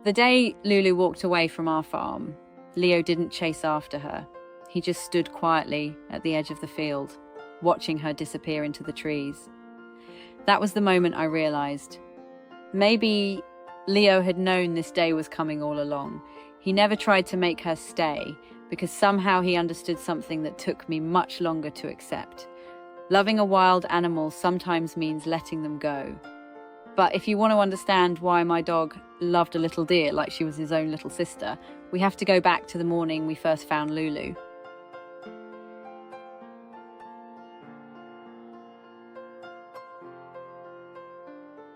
The day Lulu walked away from our farm, Leo didn't chase after her. He just stood quietly at the edge of the field, watching her disappear into the trees. That was the moment I realized. Maybe Leo had known this day was coming all along. He never tried to make her stay, because somehow he understood something that took me much longer to accept. Loving a wild animal sometimes means letting them go. But if you want to understand why my dog loved a little deer like she was his own little sister, we have to go back to the morning we first found Lulu.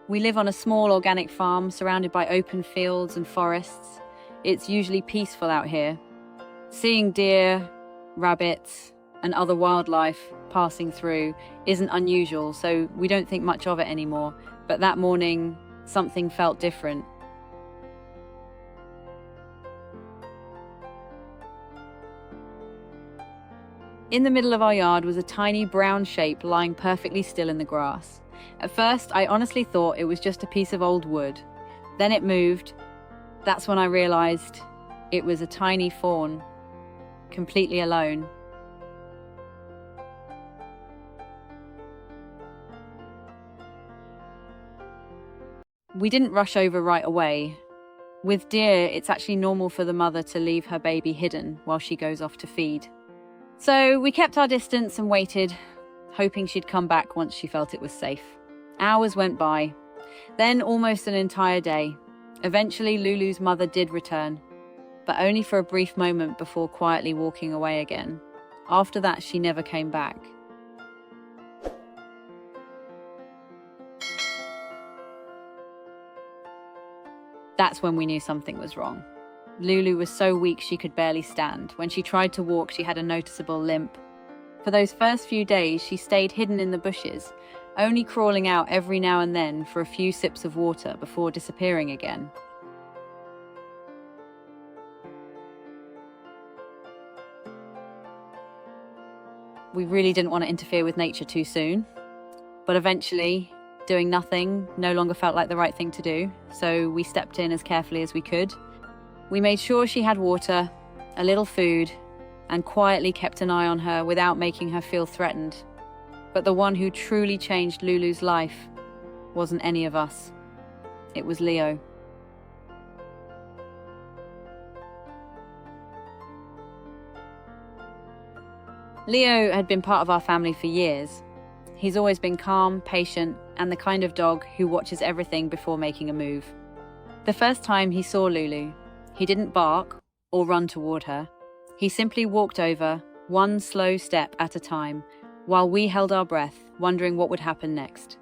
We live on a small organic farm surrounded by open fields and forests. It's usually peaceful out here. Seeing deer, rabbits, and other wildlife passing through isn't unusual, so we don't think much of it anymore. But that morning, something felt different. In the middle of our yard was a tiny brown shape lying perfectly still in the grass. At first, I honestly thought it was just a piece of old wood. Then it moved. That's when I realized it was a tiny fawn, completely alone. We didn't rush over right away. With deer, it's actually normal for the mother to leave her baby hidden while she goes off to feed. So we kept our distance and waited, hoping she'd come back once she felt it was safe. Hours went by, then almost an entire day. Eventually, Lulu's mother did return, but only for a brief moment before quietly walking away again. After that, she never came back. That's when we knew something was wrong. Lulu was so weak she could barely stand. When she tried to walk, she had a noticeable limp. For those first few days, she stayed hidden in the bushes, only crawling out every now and then for a few sips of water before disappearing again. We really didn't want to interfere with nature too soon, but eventually, doing nothing no longer felt like the right thing to do, so we stepped in as carefully as we could. We made sure she had water, a little food, and quietly kept an eye on her without making her feel threatened. But the one who truly changed Lulu's life wasn't any of us. It was Leo. Leo had been part of our family for years. He's always been calm, patient, and the kind of dog who watches everything before making a move. The first time he saw Lulu, he didn't bark or run toward her. He simply walked over, one slow step at a time, while we held our breath, wondering what would happen next.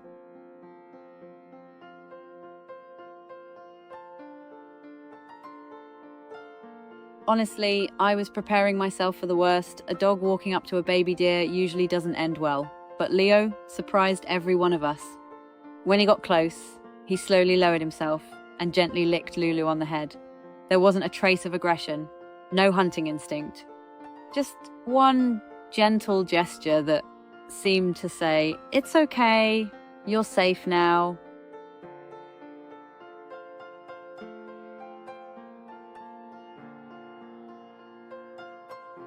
Honestly, I was preparing myself for the worst. A dog walking up to a baby deer usually doesn't end well, but Leo surprised every one of us. When he got close, he slowly lowered himself and gently licked Lulu on the head. There wasn't a trace of aggression, no hunting instinct. Just one gentle gesture that seemed to say, "It's okay, you're safe now."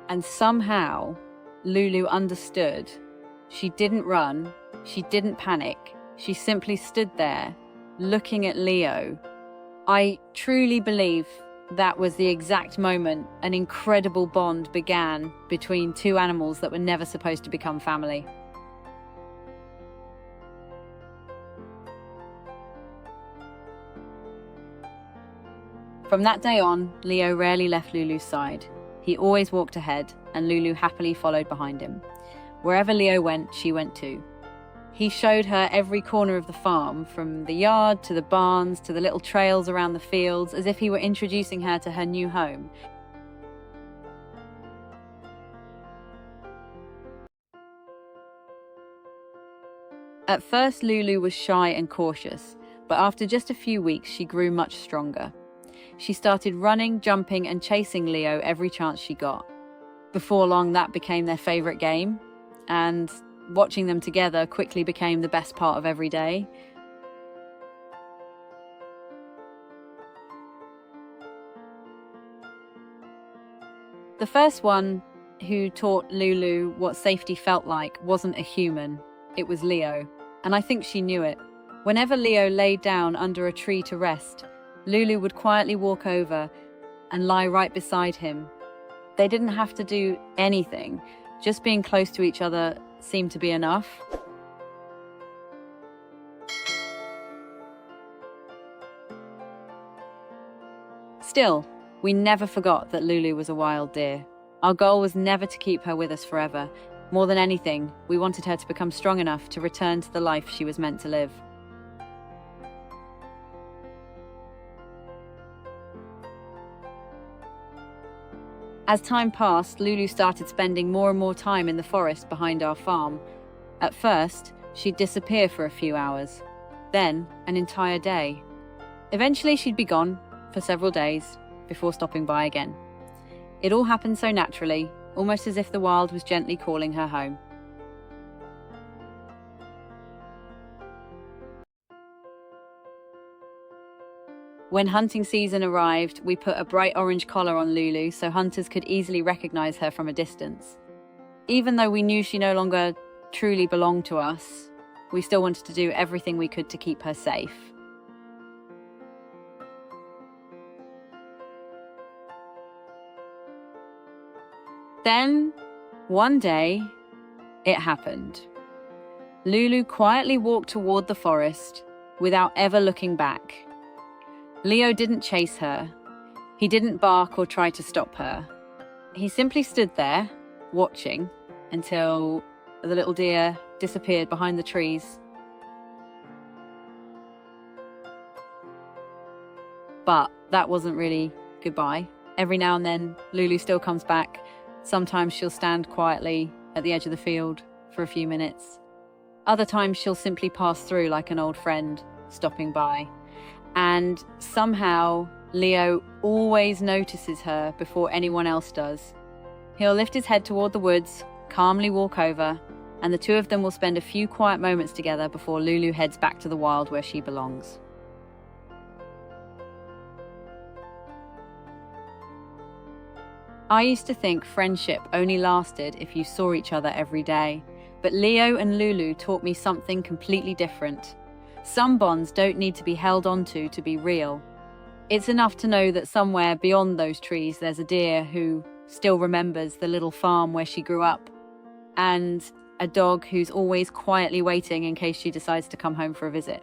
And somehow, Lulu understood. She didn't run, she didn't panic, she simply stood there, looking at Leo. I truly believe that was the exact moment an incredible bond began between two animals that were never supposed to become family. From that day on, Leo rarely left Lulu's side. He always walked ahead, and Lulu happily followed behind him. Wherever Leo went, she went too. He showed her every corner of the farm, from the yard to the barns to the little trails around the fields, as if he were introducing her to her new home. At first, Lulu was shy and cautious, but after just a few weeks, she grew much stronger. She started running, jumping, and chasing Leo every chance she got. Before long, that became their favorite game, and watching them together quickly became the best part of every day. The first one who taught Lulu what safety felt like wasn't a human, it was Leo, and I think she knew it. Whenever Leo laid down under a tree to rest, Lulu would quietly walk over and lie right beside him. They didn't have to do anything, just being close to each other seemed to be enough. Still, we never forgot that Lulu was a wild deer. Our goal was never to keep her with us forever. More than anything, we wanted her to become strong enough to return to the life she was meant to live. As time passed, Lulu started spending more and more time in the forest behind our farm. At first, she'd disappear for a few hours, then an entire day. Eventually, she'd be gone for several days before stopping by again. It all happened so naturally, almost as if the wild was gently calling her home. When hunting season arrived, we put a bright orange collar on Lulu so hunters could easily recognize her from a distance. Even though we knew she no longer truly belonged to us, we still wanted to do everything we could to keep her safe. Then, one day, it happened. Lulu quietly walked toward the forest without ever looking back. Leo didn't chase her. He didn't bark or try to stop her. He simply stood there, watching, until the little deer disappeared behind the trees. But that wasn't really goodbye. Every now and then, Lulu still comes back. Sometimes she'll stand quietly at the edge of the field for a few minutes. Other times she'll simply pass through like an old friend, stopping by. And somehow, Leo always notices her before anyone else does. He'll lift his head toward the woods, calmly walk over, and the two of them will spend a few quiet moments together before Lulu heads back to the wild where she belongs. I used to think friendship only lasted if you saw each other every day, but Leo and Lulu taught me something completely different. Some bonds don't need to be held onto to be real. It's enough to know that somewhere beyond those trees there's a deer who still remembers the little farm where she grew up, and a dog who's always quietly waiting in case she decides to come home for a visit.